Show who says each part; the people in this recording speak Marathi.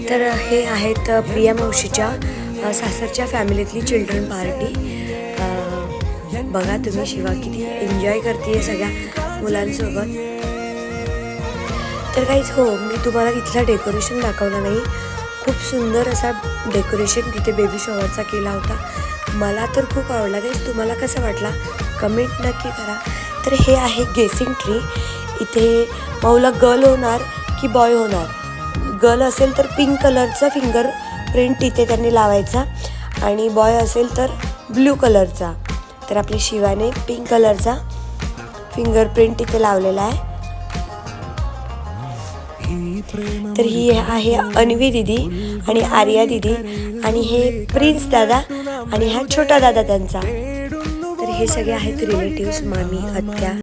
Speaker 1: तर हे आहेत प्रिया मावशीच्या सासरच्या फॅमिलीतली चिल्ड्रन पार्टी। बघा तुम्ही शिवा किती एन्जॉय करते सगळ्या मुलांसोबत। तर गाईज हो, मी तुम्हाला इथला डेकोरेशन दाखवलं नाही। खूप सुंदर असा डेकोरेशन तिथे बेबी शॉवरचा केला होता। मला तर खूप आवडला। गाईज तुम्हाला कसं वाटला कमेंट नक्की करा। तर हे आहे गेसिंग ट्री। इथे माऊला गर्ल होणार की बॉय होणार। गर्ल असेल तर पिंक कलरचा फिंगर प्रिंट इथे त्यांनी लावायचा आणि बॉय असेल तर ब्लू कलरचा। तर आपल्या शिवाने पिंक कलरचा फिंगर प्रिंट इथे लावलेला आहे। तर ही आहे अन्वी दीदी आणि आर्या दीदी आणि हे प्रिन्स दादा आणि हा छोटा दादा त्यांचा। तर हे सगळे आहेत रिलेटिव्स, मामी, आत्या।